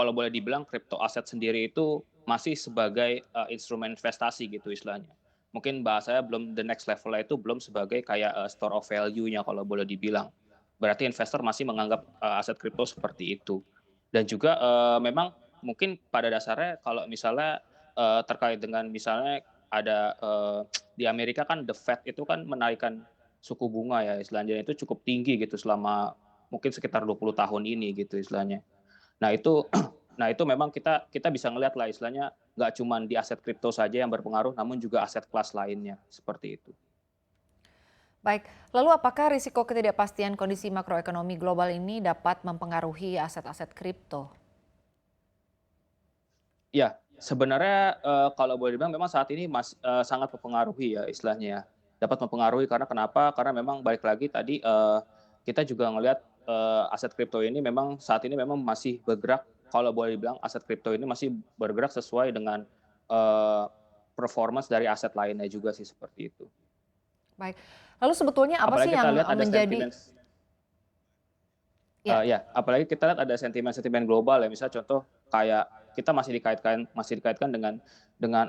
kalau boleh dibilang crypto aset sendiri itu masih sebagai, instrumen investasi gitu istilahnya. Mungkin bahasanya belum the next level-nya itu belum sebagai kayak, store of value-nya kalau boleh dibilang. Berarti investor masih menganggap, aset kripto seperti itu. Dan juga, memang mungkin pada dasarnya kalau misalnya, terkait dengan misalnya ada, di Amerika kan The Fed itu kan menaikkan suku bunga ya istilahnya itu cukup tinggi gitu selama mungkin sekitar 20 tahun ini gitu istilahnya. Nah itu nah itu memang kita kita bisa ngelihat lah istilahnya nggak cuman di aset kripto saja yang berpengaruh, namun juga aset kelas lainnya, seperti itu. Baik, lalu apakah risiko ketidakpastian kondisi makroekonomi global ini dapat mempengaruhi aset-aset kripto? Ya, sebenarnya, kalau boleh dibilang memang saat ini sangat mempengaruhi ya istilahnya ya. Dapat mempengaruhi karena kenapa? Karena memang balik lagi tadi, kita juga ngelihat, aset kripto ini memang saat ini memang masih bergerak kalau boleh dibilang aset kripto ini masih bergerak sesuai dengan, eee, performance dari aset lainnya juga sih, seperti itu. Baik, lalu sebetulnya apa sih Apalagi kita yang lihat ada menjadi sentimen ya, Ya, apalagi kita lihat ada sentimen-sentimen global ya, misal contoh kayak kita masih dikaitkan dengan,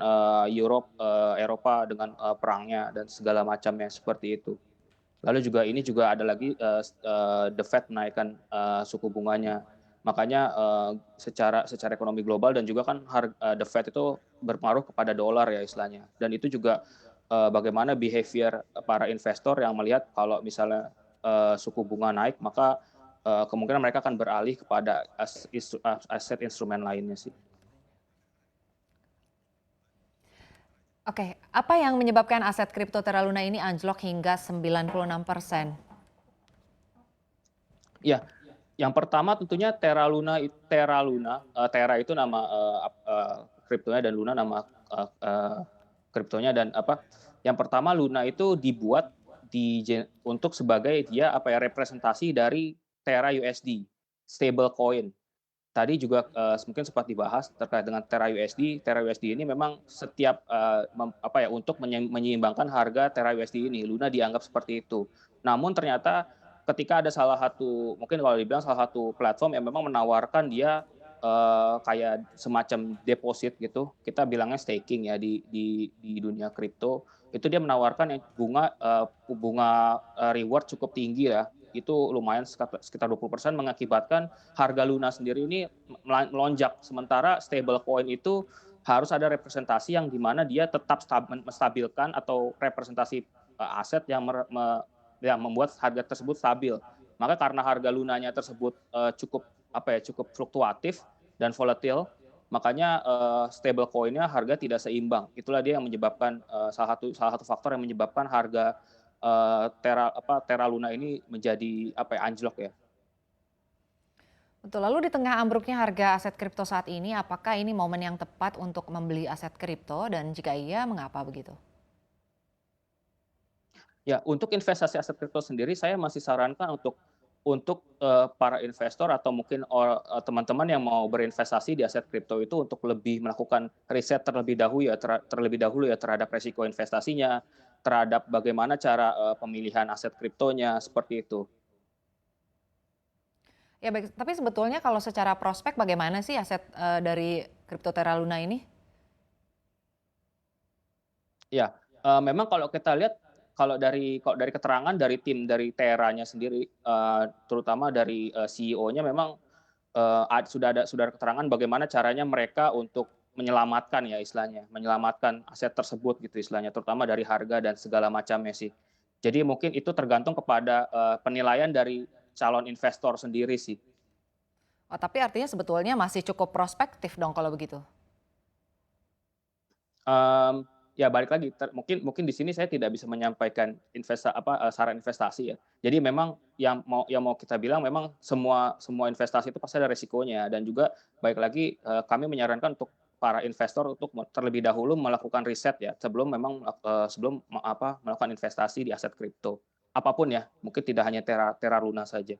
Europe, Eropa dengan, perangnya dan segala macamnya, seperti itu. Lalu juga ini juga ada lagi, The Fed menaikkan, suku bunganya. Makanya, secara secara ekonomi global dan juga kan The Fed itu berpengaruh kepada dolar ya istilahnya. Dan itu juga, bagaimana behavior para investor yang melihat kalau misalnya, suku bunga naik maka, kemungkinan mereka akan beralih kepada aset instrumen lainnya sih. oke, apa yang menyebabkan aset kripto Terra Luna ini anjlok hingga 96%? Iya, yang pertama tentunya Terra Luna, Terra itu nama, kriptonya dan Luna nama, kriptonya dan apa, yang pertama Luna itu dibuat untuk sebagai dia apa ya, representasi dari Terra USD, stable coin. Tadi juga, mungkin sempat dibahas terkait dengan Terra USD. Terra USD ini memang setiap, apa ya, untuk menyeimbangkan harga Terra USD ini, Luna dianggap seperti itu. Namun ternyata ketika ada salah satu mungkin kalau dibilang salah satu platform yang memang menawarkan dia, kayak semacam deposit gitu, kita bilangnya staking ya di dunia kripto, itu dia menawarkan yang bunga, reward cukup tinggi ya, itu lumayan sekitar 20% mengakibatkan harga Luna sendiri ini melonjak. Sementara stablecoin itu harus ada representasi yang di mana dia tetap menstabilkan atau representasi, aset yang yang membuat harga tersebut stabil. Maka karena harga Lunanya tersebut, cukup apa ya, cukup fluktuatif dan volatil, makanya, stablecoin-nya harga tidak seimbang. Itulah dia yang menyebabkan, salah satu faktor yang menyebabkan harga, Terra Luna ini menjadi apa ya, anjlok ya. Betul, lalu di tengah ambruknya harga aset kripto saat ini, apakah ini momen yang tepat untuk membeli aset kripto dan jika iya, mengapa begitu? Ya, untuk investasi aset kripto sendiri saya masih sarankan untuk, para investor atau mungkin teman-teman yang mau berinvestasi di aset kripto itu untuk lebih melakukan riset terlebih dahulu ya terhadap resiko investasinya, terhadap bagaimana cara, pemilihan aset kriptonya, seperti itu. Ya baik, tapi sebetulnya kalau secara prospek bagaimana sih aset dari kripto Terra Luna ini? Ya, memang kalau kita lihat, kalau dari keterangan dari tim dari Teranya sendiri, terutama dari, CEO-nya memang, sudah ada keterangan bagaimana caranya mereka untuk menyelamatkan ya istilahnya, menyelamatkan aset tersebut gitu istilahnya, terutama dari harga dan segala macamnya sih. Jadi mungkin itu tergantung kepada, penilaian dari calon investor sendiri sih. Oh, tapi artinya sebetulnya masih cukup prospektif dong kalau begitu? Ya balik lagi mungkin mungkin di sini saya tidak bisa menyampaikan saran investasi ya. Jadi memang yang mau kita bilang memang semua semua investasi itu pasti ada resikonya dan juga baik lagi, kami menyarankan untuk para investor untuk terlebih dahulu melakukan riset ya sebelum melakukan investasi di aset kripto. Apapun ya, mungkin tidak hanya Terra Terra Luna saja.